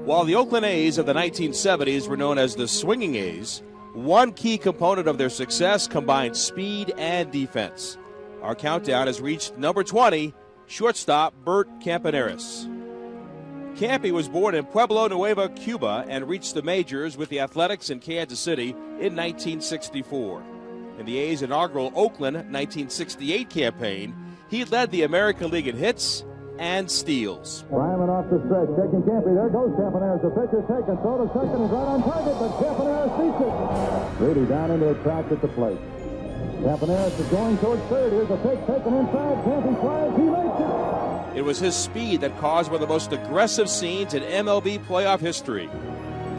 While the Oakland A's of the 1970s were known as the swinging A's, one key component of their success combined speed and defense. Our countdown has reached number 20, shortstop BERT Campaneris. Campy was born in Pueblo Nuevo, Cuba, and reached the majors with the Athletics in Kansas City in 1964. In the A's inaugural Oakland 1968 campaign, he led the American League in hits and steals. Ryman off the stretch, checking Campy. There goes Campaneris. The pitch is taken. Throw to second is right on target, but Campaneris beats it. Rudy down into the tracks at the plate. Campaneris is going towards third. Here's a pitch taken inside. Campy flies. He makes it. It was his speed that caused one of the most aggressive scenes in MLB playoff history.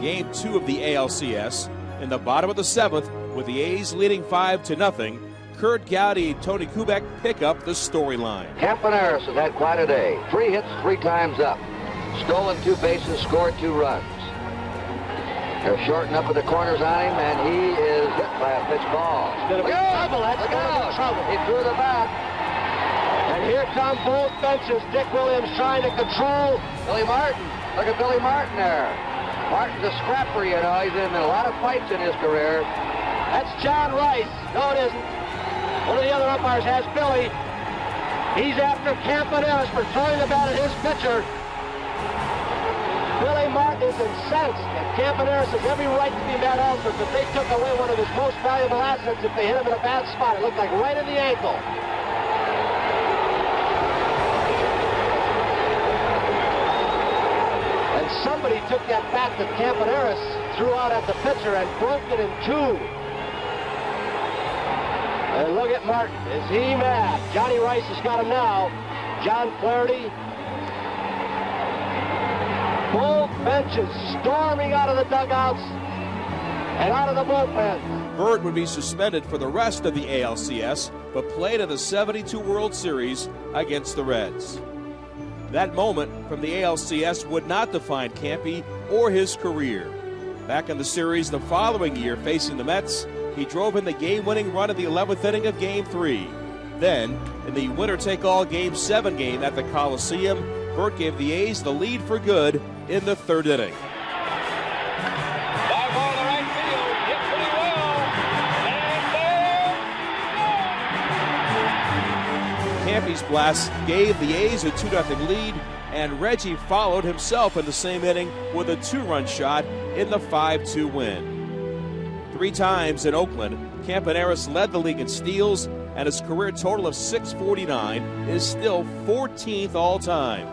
Game 2 of the ALCS, in the bottom of the 7th, with the A's leading 5-0, Kurt Gowdy and Tony Kubek pick up the storyline. Campaneris has had quite a day. 3 hits, 3 times up. Stolen 2 bases, scored 2 runs. They're shorting up at the corners on him, and he is hit by a pitch ball. Look out! Trouble. He threw the bat. And here come both benches. Dick Williams trying to control Billy Martin. Look at Billy Martin there. Martin's a scrapper, you know. He's in a lot of fights in his career. That's John Rice. No, it isn't. One of the other umpires has Billy. He's after Campaneris for throwing the bat at his pitcher. Billy Martin is incensed, and Campaneris has every right to be mad also because they took away one of his most valuable assets if they hit him in a bad spot. It looked like right in the ankle. And somebody took that bat that Campaneris threw out at the pitcher and broke it in 2. And look at Martin. Is he mad? Johnny Rice has got him now. John Flaherty. Both benches storming out of the dugouts and out of the bullpen. BERT would be suspended for the rest of the ALCS, but played in the '72 World Series against the Reds. That moment from the ALCS would not define Campy or his career. Back in the series the following year facing the Mets, he drove in the game-winning run in the 11th inning of Game 3. Then, in the winner-take-all Game 7 game at the Coliseum, BERT gave the A's the lead for good in the 3rd inning. Fly ball to right field, hit pretty well, and there. Campy's blast gave the A's a 2-0 lead, and Reggie followed himself in the same inning with a 2-run shot in the 5-2 win. 3 times in Oakland, Campaneris led the league in steals, and his career total of 649 is still 14th all-time.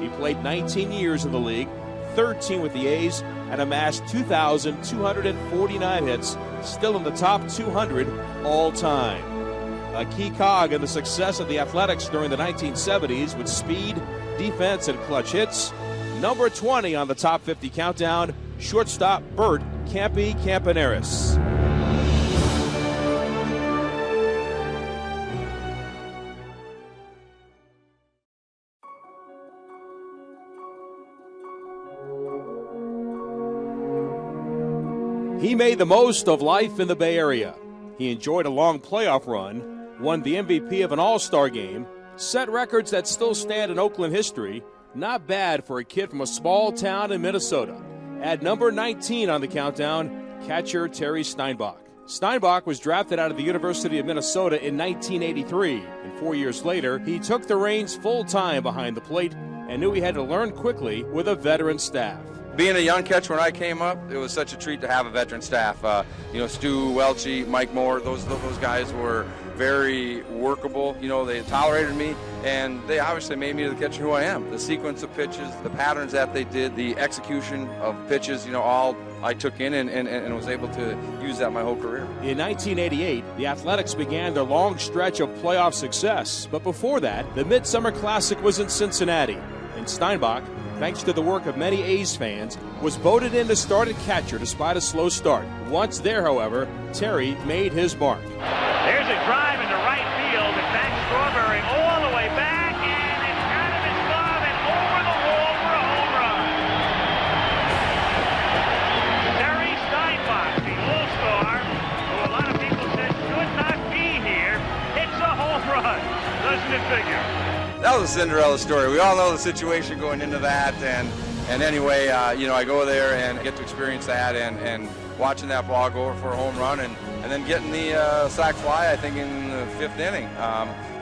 He played 19 years in the league, 13 with the A's, and amassed 2,249 hits, still in the top 200 all-time. A key cog in the success of the Athletics during the 1970s with speed, defense, and clutch hits. Number 20 on the top 50 countdown, shortstop BERT Campaneris. He made the most of life in the Bay Area. He enjoyed a long playoff run, won the MVP of an All-Star game, set records that still stand in Oakland history. Not bad for a kid from a small town in Minnesota. At number 19 on the countdown, catcher Terry Steinbach. Steinbach was drafted out of the University of Minnesota in 1983, and 4 years later, he took the reins full-time behind the plate and knew he had to learn quickly with a veteran staff. Being a young catcher when I came up, it was such a treat to have a veteran staff. Stu Welchie, Mike Moore, those guys were very workable. They tolerated me, and they obviously made me the catcher who I am. The sequence of pitches, the patterns that they did, the execution of pitches, all I took in and was able to use that my whole career. In 1988, the Athletics began their long stretch of playoff success. But before that, the Midsummer Classic was in Cincinnati, and Steinbach, thanks to the work of many A's fans, was voted in to start at catcher despite a slow start. Once there, however, Terry made his mark. There's a drive into right field, and back Strawberry all the way back, and it's out of his glove and over the wall for a home run. Terry Steinbach, the all-star, who a lot of people said should not be here, hits a home run. Doesn't it figure? That was a Cinderella story. We all know the situation going into that, and And anyway, you know, I go there and get to experience that, and watching that ball go over for a home run, and then getting the sac fly, I think, in the 5th inning.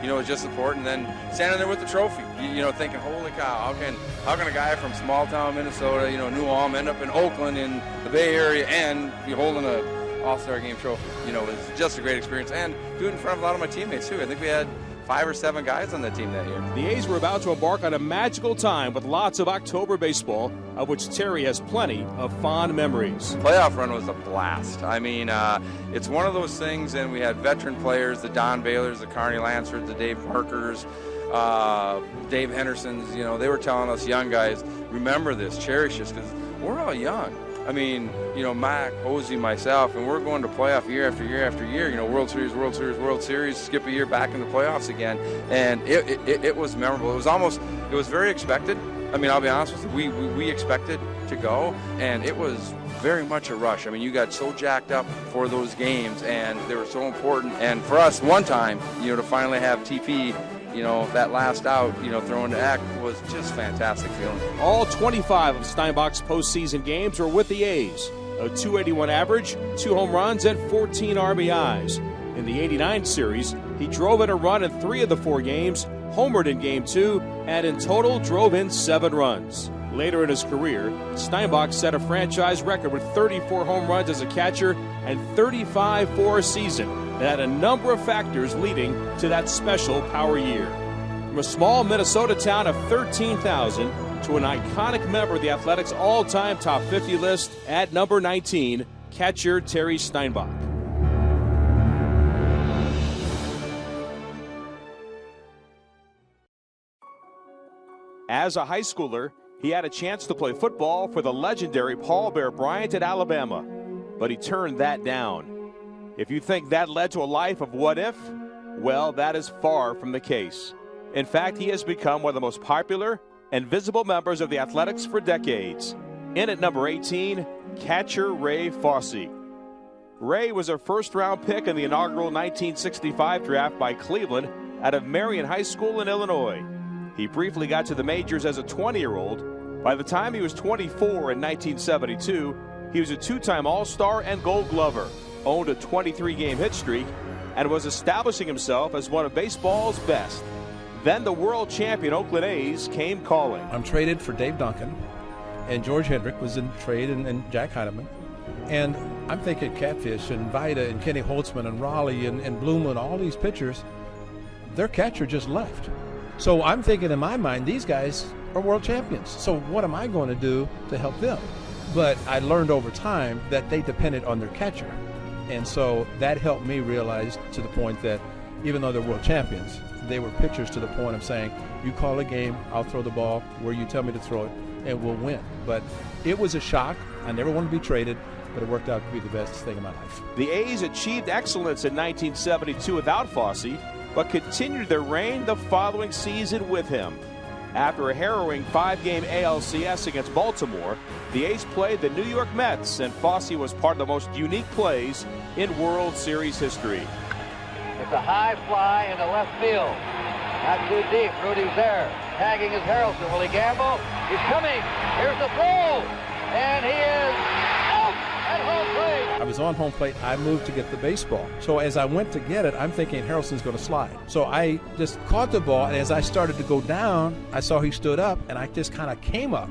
You know, it's just important. And then standing there with the trophy, you know, thinking, holy cow, how can a guy from small town Minnesota, you know, New Ulm, end up in Oakland in the Bay Area and be holding a All-Star Game trophy? You know, it's just a great experience, and do it in front of a lot of my teammates too. I think we had 5 or 7 guys on the team that year. The A's were about to embark on a magical time with lots of October baseball, of which Terry has plenty of fond memories. Playoff run was a blast. I mean, it's one of those things, and we had veteran players, the Don Baylors, the CARNEY Lansfords, the Dave Parkers, Dave Hendersons. You know, they were telling us young guys, remember this, cherish this, because we're all young. I mean, you know, Mac, Hosey, myself, and we're going to playoff year after year after year. You know, World Series, World Series, World Series, skip a year back in the playoffs again. And it was memorable. It was very expected. I mean, I'll be honest with you, we expected to go, and it was very much a rush. I mean, you got so jacked up for those games, and they were so important. And for us, one time, you know, to finally have TP, you know, that last out, you know, thrown to Eck was just fantastic feeling. All 25 of Steinbach's postseason games were with the A's. A .281 average, 2 home runs, and 14 RBIs. In the '89 series, he drove in a run in 3 of the 4 games, homered in Game 2, and in total drove in 7 runs. Later in his career, Steinbach set a franchise record with 34 home runs as a catcher and 35 for a season. That had a number of factors leading to that special power year. From a small Minnesota town of 13,000 to an iconic member of the Athletics' all-time top 50 list at number 19, catcher Terry Steinbach. As a high schooler, he had a chance to play football for the legendary Paul Bear Bryant at Alabama, but he turned that down. If you think that led to a life of what if, well, that is far from the case. In fact, he has become one of the most popular and visible members of the Athletics for decades. In at number 18, catcher Ray Fosse. Ray was a first-round pick in the inaugural 1965 draft by Cleveland out of Marion High School in Illinois. He briefly got to the majors as a 20-year-old. By the time he was 24 in 1972, he was a 2-time All-Star and Gold Glover, owned a 23-game hit streak, and was establishing himself as one of baseball's best. Then the world champion Oakland A's came calling. I'm traded for Dave Duncan, and George Hendrick was in trade, and Jack Heineman. And I'm thinking Catfish and Vida and Kenny Holtzman and Raleigh and Bloom and all these pitchers, their catcher just left. So I'm thinking in my mind, these guys are world champions. So what am I going to do to help them? But I learned over time that they depended on their catcher. And so that helped me realize to the point that even though they're world champions, they were pitchers to the point of saying, you call a game, I'll throw the ball where you tell me to throw it, and we'll win. But it was a shock. I never wanted to be traded, but it worked out to be the best thing in my life. The A's achieved excellence in 1972 without Fosse, but continued their reign the following season with him. After a harrowing 5-game ALCS against Baltimore, the A's played the New York Mets, and Fosse was part of the most unique plays in World Series history. It's a high fly into left field. Not too deep. Rudy's there. Tagging is Harrelson. Will he gamble? He's coming. Here's the throw. And he is out at home plate. I was on home plate. I moved to get the baseball. So as I went to get it, I'm thinking Harrelson's going to slide. So I just caught the ball, and as I started to go down, I saw he stood up, and I just kind of came up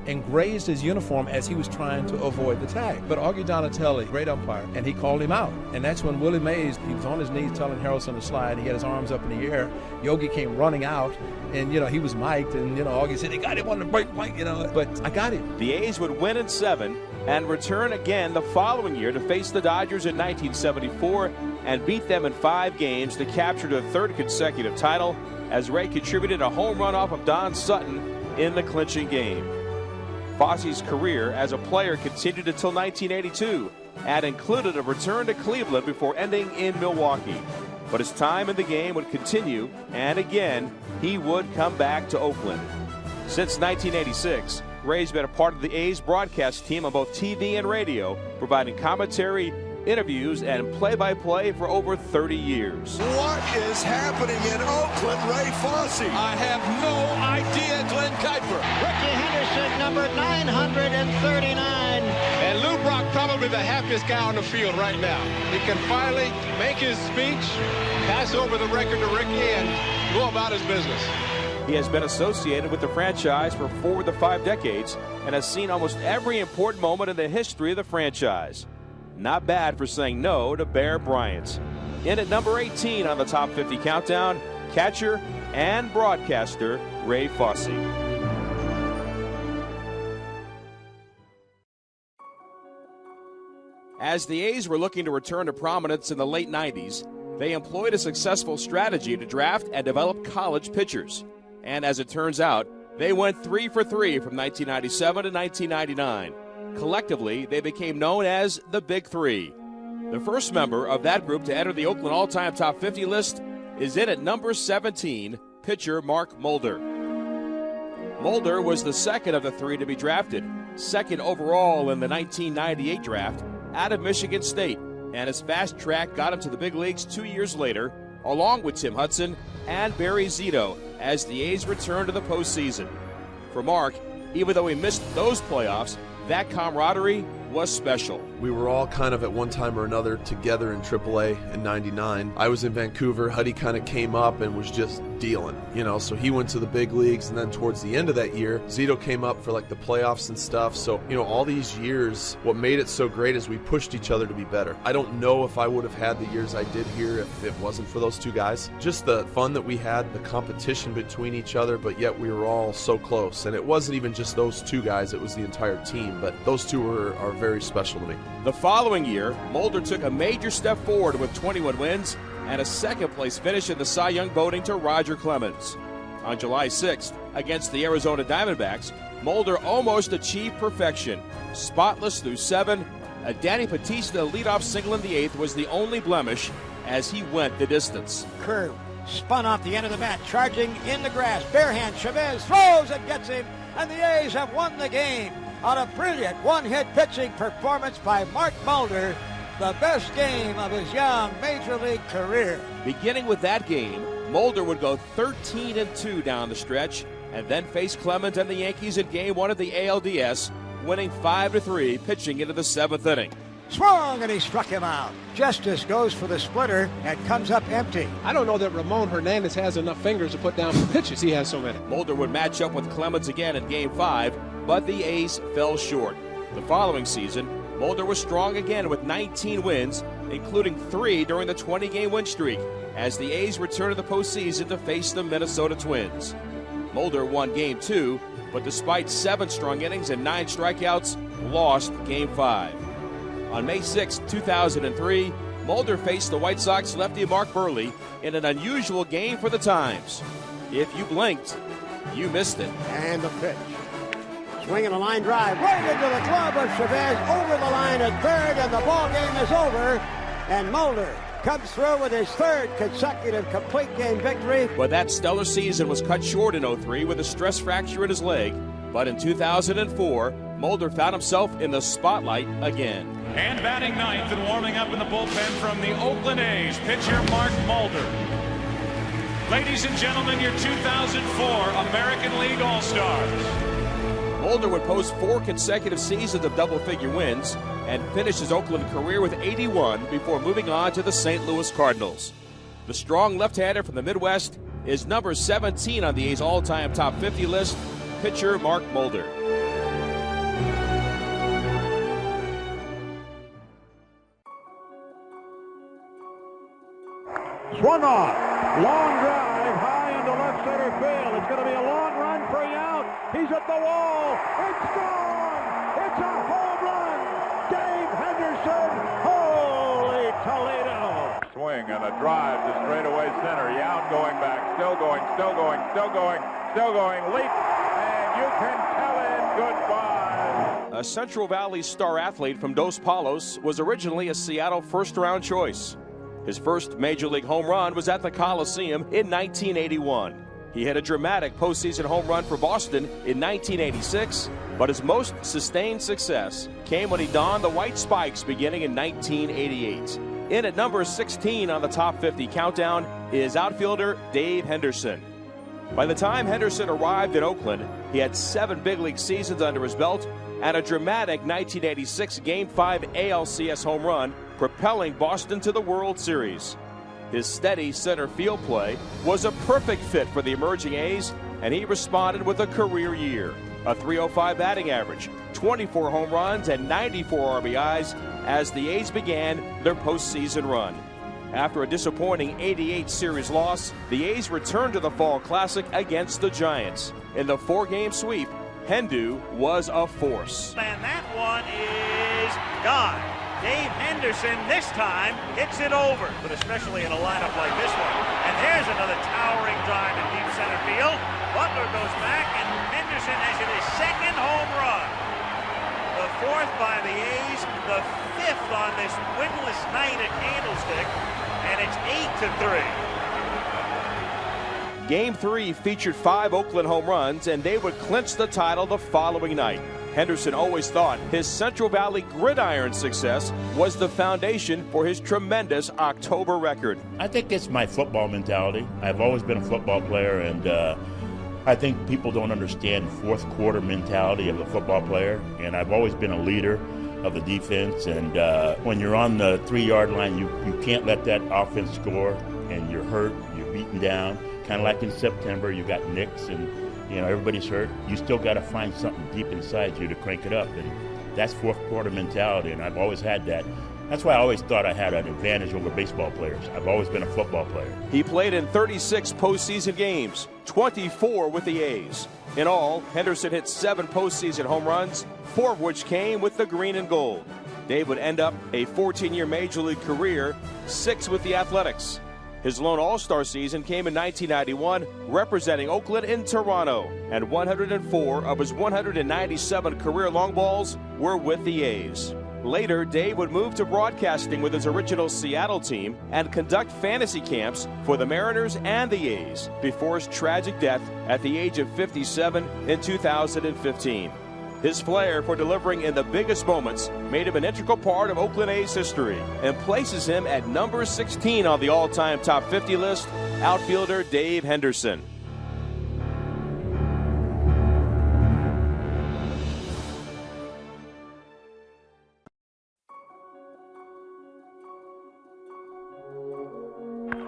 and grazed his uniform as he was trying to avoid the tag. But Augie Donatelli, great umpire, and he called him out. And that's when Willie Mays, he was on his knees telling Harrelson to slide. He had his arms up in the air. Yogi came running out, and, you know, he was mic'd, and, you know, Augie said, he got him on the break point, you know, but I got him. The A's would win in 7 and return again the following year to face the Dodgers in 1974 and beat them in 5 games to capture their 3rd consecutive title, as Ray contributed a home run off of Don Sutton in the clinching game. Fosse's career as a player continued until 1982 and included a return to Cleveland before ending in Milwaukee. But his time in the game would continue, and again, he would come back to Oakland. Since 1986, Ray's been a part of the A's broadcast team on both TV and radio, providing commentary, interviews, and play-by-play for over 30 years. What is happening in Oakland, Ray Fosse? I have no idea, Glenn Kuiper. Ricky Henderson, number 939. And Lou Brock probably the happiest guy on the field right now. He can finally make his speech, pass over the record to Ricky, and go about his business. He has been associated with the franchise for 4 of the 5 decades and has seen almost every important moment in the history of the franchise. Not bad for saying no to Bear Bryant. In at number 18 on the Top 50 Countdown, catcher and broadcaster Ray Fosse. As the A's were looking to return to prominence in the late 90s, they employed a successful strategy to draft and develop college pitchers. And as it turns out, they went 3 for 3 from 1997 to 1999. Collectively, they became known as the Big Three. The first member of that group to enter the Oakland all-time top 50 list is in at number 17, pitcher Mark Mulder. Mulder was the second of the 3 to be drafted, second overall in the 1998 draft, out of Michigan State, and his fast track got him to the big leagues 2 years later, along with Tim Hudson and Barry Zito, as the A's returned to the postseason. For Mark, even though he missed those playoffs, that camaraderie was special. We were all kind of at one time or another together in AAA in '99. I was in Vancouver. Huddy kind of came up and was just dealing, so he went to the big leagues, and then towards the end of that year, Zito came up for like the playoffs and stuff. So, all these years, what made it so great is we pushed each other to be better. I don't know if I would have had the years I did here if it wasn't for those 2 guys. Just the fun that we had, the competition between each other, but yet we were all so close. And it wasn't even just those 2 guys, it was the entire team. But those 2 are very special to me. The following year, Mulder took a major step forward with 21 wins and a second-place finish in the Cy Young voting to Roger Clemens. On July 6th, against the Arizona Diamondbacks, Mulder almost achieved perfection. Spotless through 7, a Danny Batista leadoff single in the 8th was the only blemish as he went the distance. Curve, spun off the end of the bat, charging in the grass. Bare hand, Chavez throws and gets him, and the A's have won the game on a brilliant one-hit pitching performance by Mark Mulder, the best game of his young Major League career. Beginning with that game, Mulder would go 13-2 down the stretch and then face Clemens and the Yankees in Game 1 of the ALDS, winning 5-3, pitching into the 7th inning. Swung, and he struck him out. Justice goes for the splitter and comes up empty. I don't know that Ramon Hernandez has enough fingers to put down the pitches. He has so many. Mulder would match up with Clemens again in Game 5, but the A's fell short. The following season, Mulder was strong again with 19 wins, including 3 during the 20-game win streak, as the A's returned to the postseason to face the Minnesota Twins. Mulder won Game 2, but despite 7 strong innings and 9 strikeouts, lost Game 5. On May 6, 2003, Mulder faced the White Sox lefty Mark Burley in an unusual game for the times. If you blinked, you missed it. And the pitch. Swinging a line drive right into the glove of Chavez, over the line at third, and the ball game is over. And Mulder comes through with his 3rd consecutive complete game victory. But that stellar season was cut short in 03 with a stress fracture in his leg. But in 2004, Mulder found himself in the spotlight again. And batting 9th and warming up in the bullpen from the Oakland A's, pitcher Mark Mulder. Ladies and gentlemen, your 2004 American League All-Stars. Mulder would post 4 consecutive seasons of double-figure wins and finish his Oakland career with 81 before moving on to the St. Louis Cardinals. The strong left-hander from the Midwest is number 17 on the A's all-time top 50 list, pitcher Mark Mulder. Swung on, long drive, high into left center field. It's going to be a long run for a out. He's at the wall. It's gone. It's a home run. Dave Henderson. Holy Toledo. Swing and a drive to straightaway center. Yount going back. Still going, still going, still going, still going. Leap. And you can tell it goodbye. A Central Valley star athlete from Dos Palos was originally a Seattle first-round choice. His first Major League home run was at the Coliseum in 1981. He had a dramatic postseason home run for Boston in 1986, but his most sustained success came when he donned the white spikes beginning in 1988. In at number 16 on the top 50 countdown is outfielder Dave Henderson. By the time Henderson arrived in Oakland, he had 7 big league seasons under his belt and a dramatic 1986 Game 5 ALCS home run, propelling Boston to the World Series. His steady center field play was a perfect fit for the emerging A's, and he responded with a career year. A .305 batting average, 24 home runs, and 94 RBIs as the A's began their postseason run. After a disappointing 88 series loss, the A's returned to the Fall Classic against the Giants. In the 4-game sweep, Hendu was a force. And that one is gone. Dave Henderson this time hits it over, but especially in a lineup like this one. And there's another towering drive in deep center field. Butler goes back, and Henderson has hit his second home run. The 4th by the A's, the 5th on this winless night at Candlestick, and it's 8-3. Game 3 featured 5 Oakland home runs, and they would clinch the title the following night. Henderson always thought his Central Valley gridiron success was the foundation for his tremendous October record. I think it's my football mentality. I've always been a football player, and I think people don't understand fourth quarter mentality of the football player, and I've always been a leader of the defense, and when you're on the 3-yard line, you can't let that offense score, and you're hurt, you're beaten down. Kind of like in September, you got nicks and everybody's hurt. You still got to find something deep inside you to crank it up, and that's fourth quarter mentality, and I've always had that. That's why I always thought I had an advantage over baseball players. I've always been a football player. He played in 36 postseason games, 24 with the A's. In all, Henderson hit 7 postseason home runs, 4 of which came with the green and gold. Dave would end up a 14-year Major League career, 6 with the Athletics. His lone All-Star season came in 1991, representing Oakland in Toronto, and 104 of his 197 career long balls were with the A's. Later, Dave would move to broadcasting with his original Seattle team and conduct fantasy camps for the Mariners and the A's before his tragic death at the age of 57 in 2015. His flair for delivering in the biggest moments made him an integral part of Oakland A's history and places him at number 16 on the all-time top 50 list, outfielder Dave Henderson.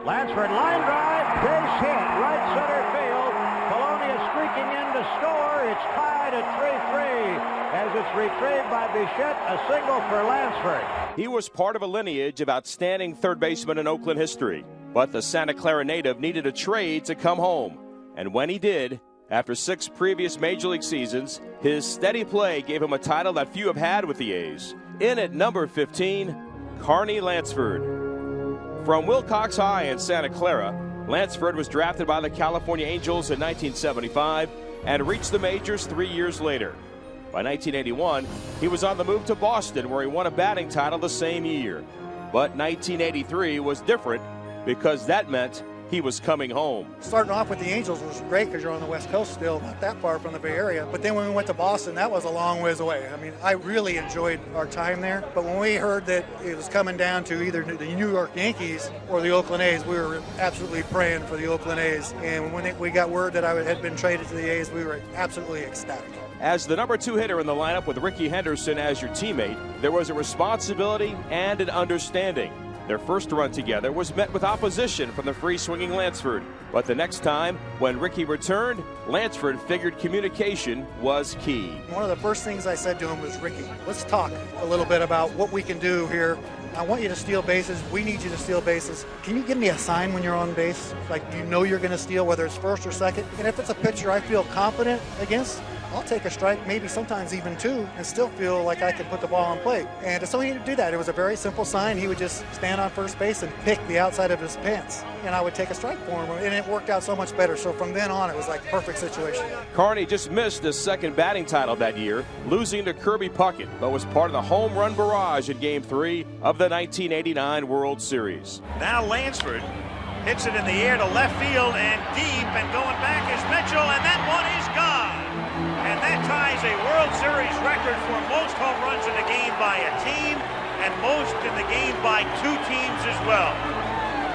Lansford line drive, base hit, right center field. Colonia streaking in to score. It's tied at 3-3 as it's retrieved by Bichette, a single for Lansford. He was part of a lineage of outstanding third basemen in Oakland history, but the Santa Clara native needed a trade to come home. And when he did, after 6 previous Major League seasons, his steady play gave him a title that few have had with the A's. In at number 15, CARNEY Lansford. From Wilcox High in Santa Clara, Lansford was drafted by the California Angels in 1975 and reached the majors 3 years later. By 1981, he was on the move to Boston, where he won a batting title the same year. But 1983 was different because that meant he was coming home. Starting off with the Angels was great because you're on the West Coast still, not that far from the Bay Area. But then when we went to Boston, that was a long ways away. I mean, I really enjoyed our time there. But when we heard that it was coming down to either the New York Yankees or the Oakland A's, we were absolutely praying for the Oakland A's. And when we got word that I had been traded to the A's, we were absolutely ecstatic. As the number 2 hitter in the lineup with Ricky Henderson as your teammate, there was a responsibility and an understanding. Their first run together was met with opposition from the free-swinging Lansford. But the next time, when Ricky returned, Lansford figured communication was key. One of the first things I said to him was, Ricky, let's talk a little bit about what we can do here. I want you to steal bases. We need you to steal bases. Can you give me a sign when you're on base? Like you know you're going to steal, whether it's first or second? And if it's a pitcher I feel confident against, I'll take a strike, maybe sometimes even 2, and still feel like I can put the ball on plate. And so he didn't do that. It was a very simple sign. He would just stand on first base and pick the outside of his pants, and I would take a strike for him, and it worked out so much better. So from then on, it was like a perfect situation. CARNEY just missed his second batting title that year, losing to Kirby Puckett, but was part of the home run barrage in Game 3 of the 1989 World Series. Now Lansford hits it in the air to left field and deep, and going back Mitchell, and that one is gone. And that ties a World Series record for most home runs in a game by a team and most in the game by two teams as well.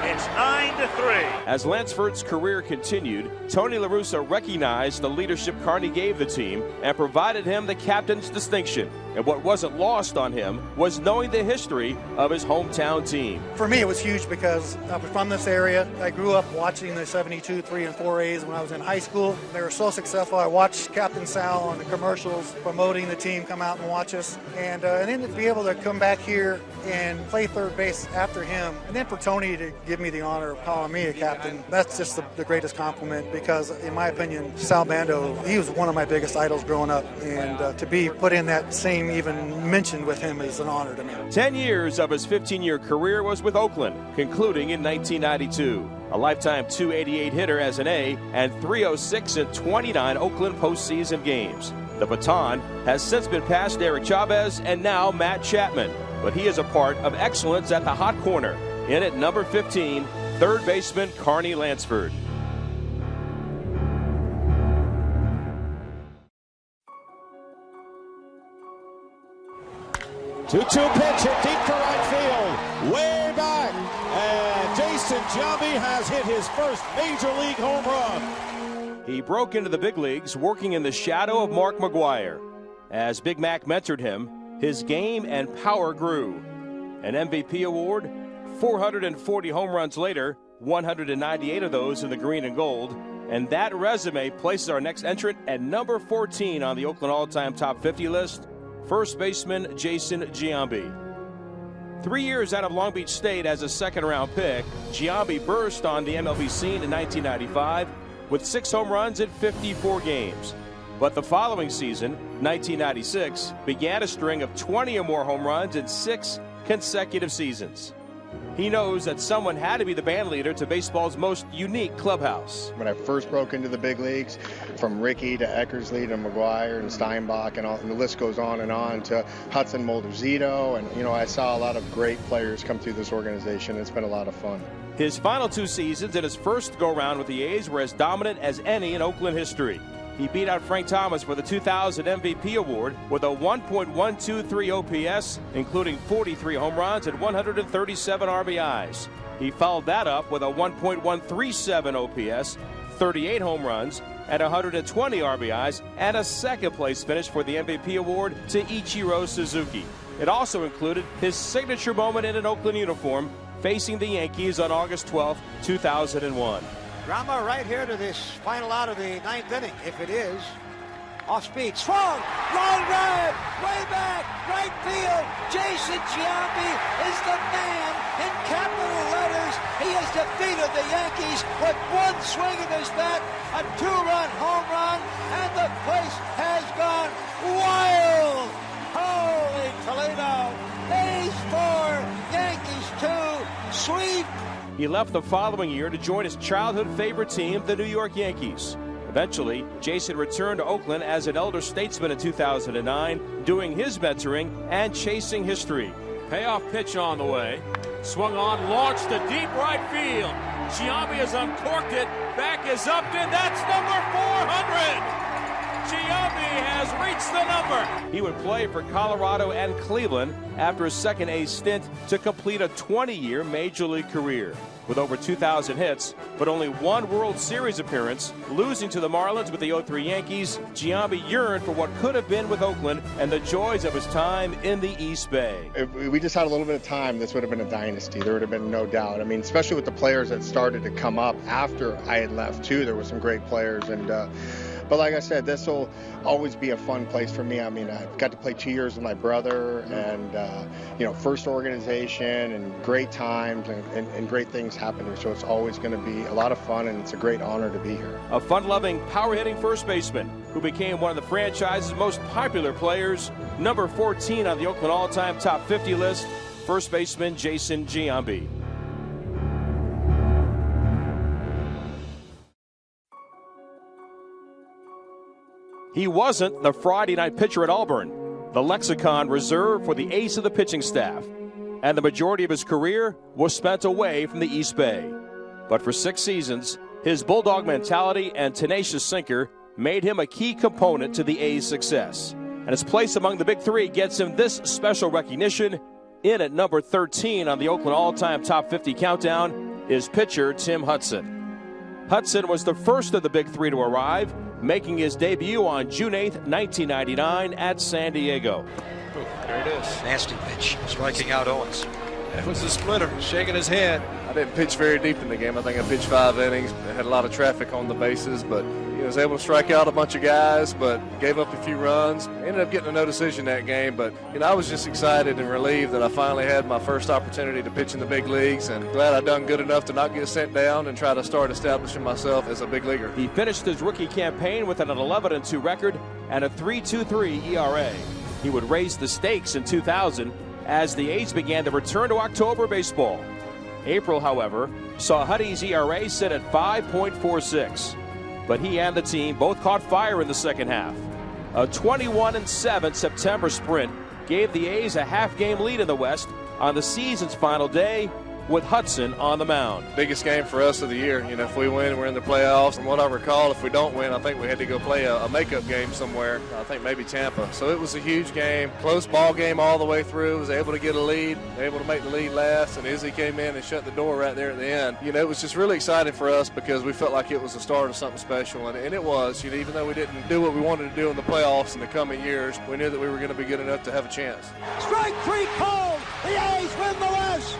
It's 9-3. As Lansford's career continued, Tony La Russa recognized the leadership Carney gave the team and provided him the captain's distinction. And what wasn't lost on him was knowing the history of his hometown team. For me, it was huge because I was from this area. I grew up watching the 72, 3, and 4As when I was in high school. They were so successful. I watched Captain Sal on the commercials promoting the team, come out and watch us. And then to be able to come back here and play third base after him, and then for Tony to give me the honor of calling me a captain, that's just the greatest compliment because, in my opinion, Sal Bando, he was one of my biggest idols growing up. And to be put in that same even mentioned with him is an honor to me. 10 years of his 15-year career was with Oakland, concluding in 1992. A lifetime .288 hitter as an A and .306 in 29 Oakland postseason games. The baton has since been passed to Eric Chavez and now Matt Chapman, but he is a part of excellence at the hot corner. In at number 15, third baseman Carney Lansford. 2-2 pitch hit deep to right field, way back, and Jason Giambi has hit his first major league home run. He broke into the big leagues working in the shadow of Mark McGwire. As Big Mac mentored him, his game and power grew. An MVP award, 440 home runs later, 198 of those in the green and gold, and that resume places our next entrant at number 14 on the Oakland all-time top 50 list, first baseman Jason Giambi. 3 years out of Long Beach State as a second-round pick, Giambi burst on the MLB scene in 1995 with 6 home runs in 54 games. But the following season, 1996, began a string of 20 or more home runs in 6 consecutive seasons. He knows that someone had to be the band leader to baseball's most unique clubhouse. When I first broke into the big leagues, from Rickey to Eckersley to McGwire and Steinbach and the list goes on to HUDSON, MULDER, Zito, and I saw a lot of great players come through this organization. It's been a lot of fun. His final 2 seasons and his first go-round with the A's were as dominant as any in Oakland history. He beat out Frank Thomas for the 2000 MVP award with a 1.123 OPS, including 43 home runs and 137 RBIs. He followed that up with a 1.137 OPS, 38 home runs, and 120 RBIs, and a second-place finish for the MVP award to Ichiro Suzuki. It also included his signature moment in an Oakland uniform, facing the Yankees on August 12, 2001. Drama right here to this final out of the 9th inning, if it is. Off speed, swung, long drive, way back, right field. Jason Giambi is the man in capital letters. He has defeated the Yankees with one swing of his bat, a 2-run home run, and the place has gone wild. Holy Toledo, A's 4, Yankees 2, sweep. He left the following year to join his childhood favorite team, the New York Yankees. Eventually, Jason returned to Oakland as an elder statesman in 2009, doing his mentoring and chasing history. Payoff pitch on the way. Swung on, launched to deep right field. Giambi has uncorked it. Back is up, and that's number 400. Giambi has reached the number. He would play for Colorado and Cleveland after his second A stint to complete a 20-year Major League career. With over 2,000 hits, but only 1 World Series appearance, losing to the Marlins with the 0-3 Yankees, Giambi yearned for what could have been with Oakland and the joys of his time in the East Bay. If we just had a little bit of time, this would have been a dynasty. There would have been no doubt. I mean, especially with the players that started to come up after I had left, too. There were some great players, and but like I said, this will always be a fun place for me. I mean, I got to play 2 years with my brother, and first organization, and great times, and great things happen here. So it's always going to be a lot of fun, and it's a great honor to be here. A fun-loving, power-hitting first baseman who became one of the franchise's most popular players, number 14 on the Oakland all-time top 50 list, first baseman Jason Giambi. He wasn't the Friday night pitcher at Auburn, the lexicon reserved for the ace of the pitching staff, and the majority of his career was spent away from the East Bay. But for 6 seasons, His bulldog mentality and tenacious sinker made him a key component to the A's success. And his place among the big three gets him this special recognition. In at number 13 on the Oakland all-time top 50 countdown is pitcher Tim Hudson. Hudson was the first of the big three to arrive, making his debut on June 8th, 1999 at San Diego. There it is. Nasty pitch, striking out Owens. That was a splitter, shaking his head. I didn't pitch very deep in the game. I think I pitched 5 innings. I had a lot of traffic on the bases, but was able to strike out a bunch of guys, but gave up a few runs. Ended up getting a no decision that game, but I was just excited and relieved that I finally had my first opportunity to pitch in the big leagues, and glad I done good enough to not get sent down and try to start establishing myself as a big leaguer. He finished his rookie campaign with an 11-2 record and a 3.23 ERA. He would raise the stakes in 2000 as the A's began to return to October baseball. April, however, saw Huddy's ERA sit at 5.46. But he and the team both caught fire in the second half. A 21-7 September sprint gave the A's a half-game lead in the West on the season's final day, with Hudson on the mound. Biggest game for us of the year. If we win, we're in the playoffs. From what I recall, if we don't win, I think we had to go play a makeup game somewhere. I think maybe Tampa. So it was a huge game, close ball game all the way through. Was able to get a lead, able to make the lead last, and Izzy came in and shut the door right there at the end. It was just really exciting for us because we felt like it was the start of something special, and it was. Even though we didn't do what we wanted to do in the playoffs in the coming years, we knew that we were going to be good enough to have a chance. Strike 3 called. The A's win the West.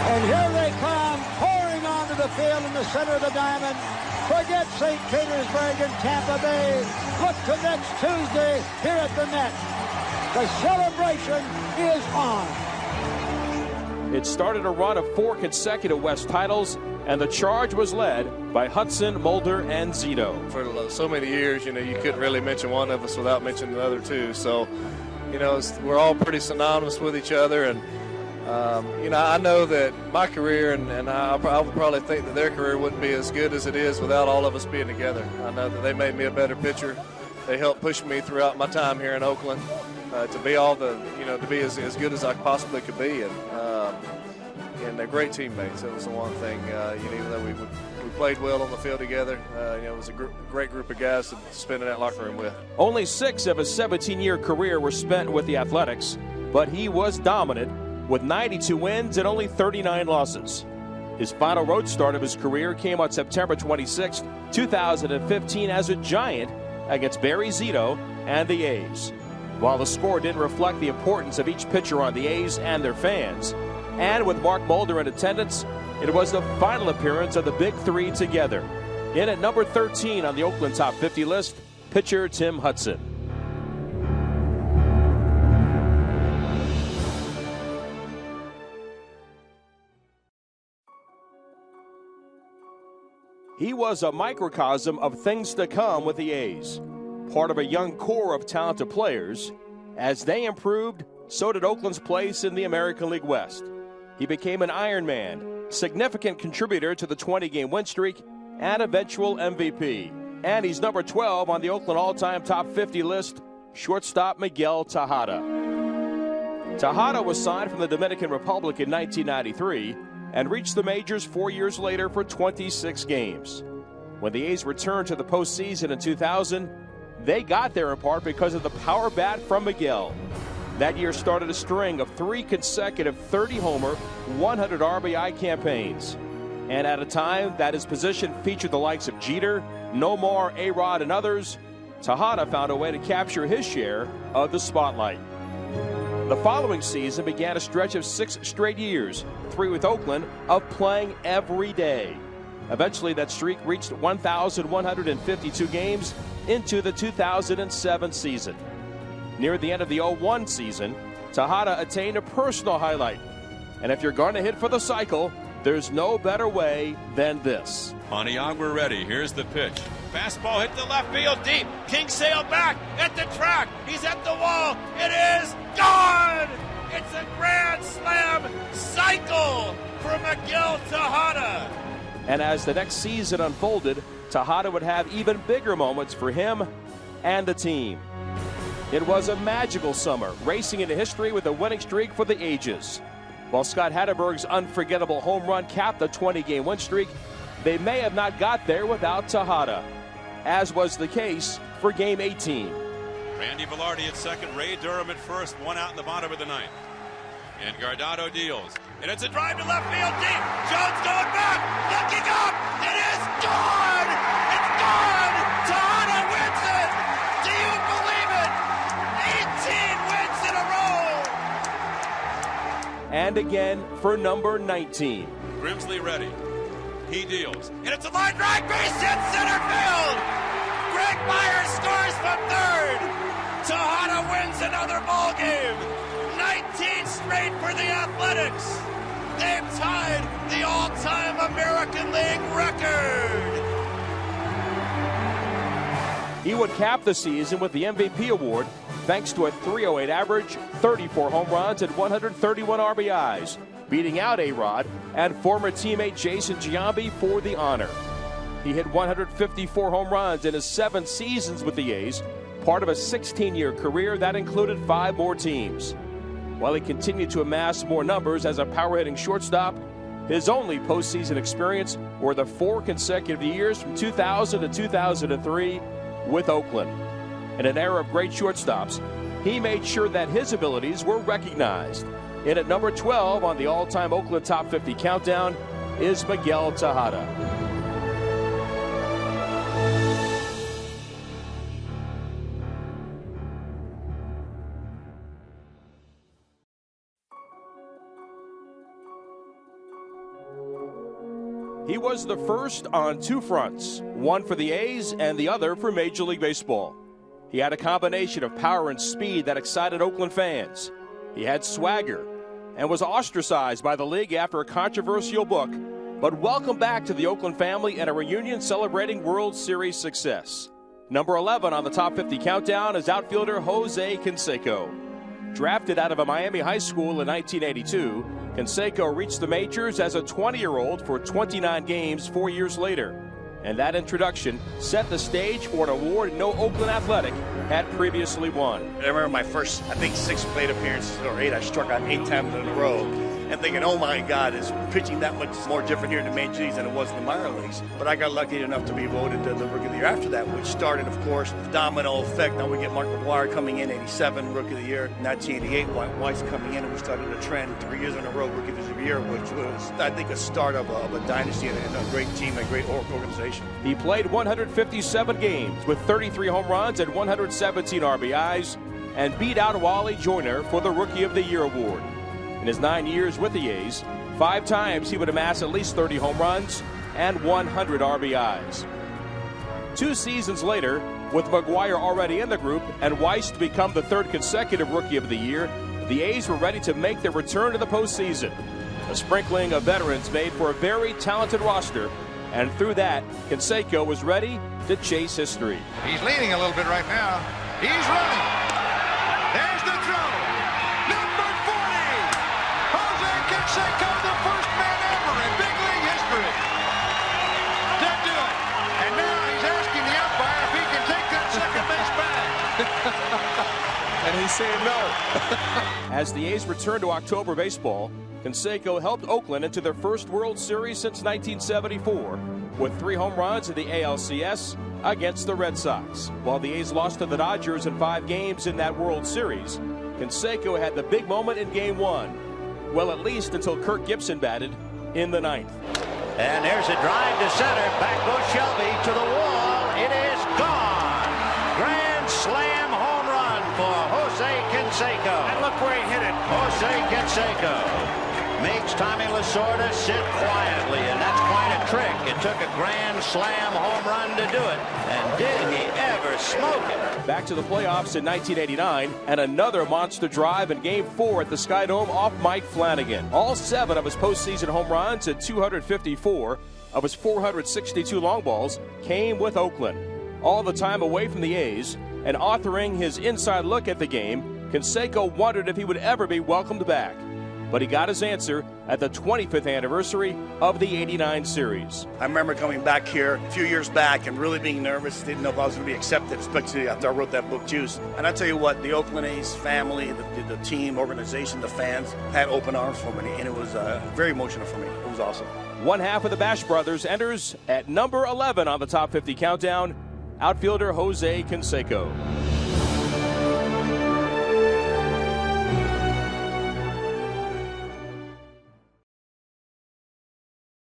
And here they come, pouring onto the field in the center of the diamond. Forget St. Petersburg and Tampa Bay. Look to next Tuesday here at the net. The celebration is on. It started a run of 4 consecutive West titles, and the charge was led by Hudson, Mulder, and Zito. For so many years, you couldn't really mention one of us without mentioning the other two. So, we're all pretty synonymous with each other, and I know that my career, and I would probably think that their career wouldn't be as good as it is without all of us being together. I know that they made me a better pitcher. They helped push me throughout my time here in Oakland to be to be as good as I possibly could be, and they're great teammates. That was the one thing. Even though we played well on the field together, it was a great group of guys to spend in that locker room with. Only 6 of his 17-year career were spent with the Athletics, but he was dominant, with 92 wins and only 39 losses. His final road start of his career came on September 26, 2015 as a Giant against Barry Zito and the A's. While the score didn't reflect the importance of each pitcher on the A's and their fans, and with Mark Mulder in attendance, it was the final appearance of the Big Three together. In at number 13 on the Oakland Top 50 list, pitcher Tim Hudson. He was a microcosm of things to come with the A's, part of a young core of talented players. As they improved, so did Oakland's place in the American League West. He became an Iron Man, significant contributor to the 20-game win streak, and eventual MVP. And he's number 12 on the Oakland all-time top 50 list, shortstop Miguel Tejada. Tejada was signed from the Dominican Republic in 1993 and reached the majors 4 years later for 26 games. When the A's returned to the postseason in 2000, they got there in part because of the power bat from Miguel. That year started a string of 3 consecutive 30-homer, 100 RBI campaigns. And at a time that his position featured the likes of Jeter, Nomar, A-Rod, and others, Tejada found a way to capture his share of the spotlight. The following season began a stretch of 6 straight years, 3 with Oakland, of playing every day. Eventually, that streak reached 1,152 games into the 2007 season. Near the end of the 01 season, Tejada attained a personal highlight. And if you're going to hit for the cycle, there's no better way than this. Paniagua ready. Here's the pitch. Fastball hit the left field deep. Kingsale back at the track. He's at the wall. It is gone. It's a grand slam cycle for Miguel Tejada. And as the next season unfolded, Tejada would have even bigger moments for him and the team. It was a magical summer, racing into history with a winning streak for the ages. While Scott Hatterberg's unforgettable home run capped the 20-game win streak, they may have not got there without Tejada, as was the case for Game 18. Randy Velarde at second, Ray Durham at first, one out in the bottom of the ninth. And Guardado deals. And it's a drive to left field deep. Jones going back, looking up. It is gone! It's gone! Tejada wins it! Do you believe it? 18 wins in a row! And again for number 19. Grimsley ready. He deals. And it's a line drive, base hit center field! Greg Myers scores from third! Tejada wins another ball game! 19 straight for the Athletics. They've tied the all-time American League record. He would cap the season with the MVP award thanks to a .308 average, 34 home runs, and 131 RBIs, beating out A-Rod and former teammate Jason Giambi for the honor. He hit 154 home runs in his 7 seasons with the A's, part of a 16-year career that included 5 more teams. While he continued to amass more numbers as a power-hitting shortstop, his only postseason experience were the 4 consecutive years from 2000 to 2003 with Oakland. In an era of great shortstops, he made sure that his abilities were recognized. And at number 12 on the all-time Oakland Top 50 countdown is Miguel Tejada. He was the first on 2 fronts, one for the A's and the other for Major League Baseball. He had a combination of power and speed that excited Oakland fans. He had swagger and was ostracized by the league after a controversial book, but welcome back to the Oakland family and a reunion celebrating World Series success. Number 11 on the Top 50 countdown is outfielder Jose Canseco. Drafted out of a Miami high school in 1982, Canseco reached the majors as a 20-year-old for 29 games 4 years later. And that introduction set the stage for an award no Oakland Athletic had previously won. I remember my first, 6 plate appearances, or 8. I struck out 8 times in a row. And thinking, oh my God, is pitching that much more different here in the major leagues than it was in the minor leagues? But I got lucky enough to be voted the Rookie of the Year after that, which started, of course, the domino effect. Now we get Mark McGwire coming in, 87, Rookie of the Year. 1988, Weiss coming in, and we started a trend 3 years in a row, Rookie of the Year, which was, I think, a start of a dynasty and a great team, a great organization. He played 157 games with 33 home runs and 117 RBIs and beat out Wally Joyner for the Rookie of the Year award. In his 9 years with the A's, 5 times he would amass at least 30 home runs and 100 RBIs. 2 seasons later, with McGwire already in the group and Weiss to become the 3rd consecutive Rookie of the Year, the A's were ready to make their return to the postseason. A sprinkling of veterans made for a very talented roster, and through that, Canseco was ready to chase history. He's leaning a little bit right now. He's running. There's the throw. Number 40. Jose Canseco, the first man ever in big league history to do it. And now he's asking the umpire if he can take that second base back. And he's saying no. As the A's returned to October baseball, Canseco helped Oakland into their first World Series since 1974 with 3 home runs in the ALCS against the Red Sox. While the A's lost to the Dodgers in 5 games in that World Series, Canseco had the big moment in Game 1. Well, at least until Kirk Gibson batted in the 9th. And there's a drive to center. Back goes Shelby to the wall. It is gone. Grand slam home run for Jose Canseco. And look where he hit it. Jose Canseco makes Tommy Lasorda sit quietly, and that's quite a trick. It took a grand slam home run to do it, and did he ever smoke it. Back to the playoffs in 1989, and another monster drive in Game 4 at the Sky Dome off Mike Flanagan. All 7 of his postseason home runs and 254 of his 462 long balls came with Oakland. All the time away from the A's, and authoring his inside look at the game, Canseco wondered if he would ever be welcomed back. But he got his answer at the 25th anniversary of the '89 series. I remember coming back here a few years back and really being nervous. Didn't know if I was going to be accepted, especially after I wrote that book, Juice. And I tell you what, the Oakland A's family, the team, organization, the fans had open arms for me, and it was very emotional for me. It was awesome. One half of the Bash brothers enters at number 11 on the top 50 countdown, outfielder Jose Canseco.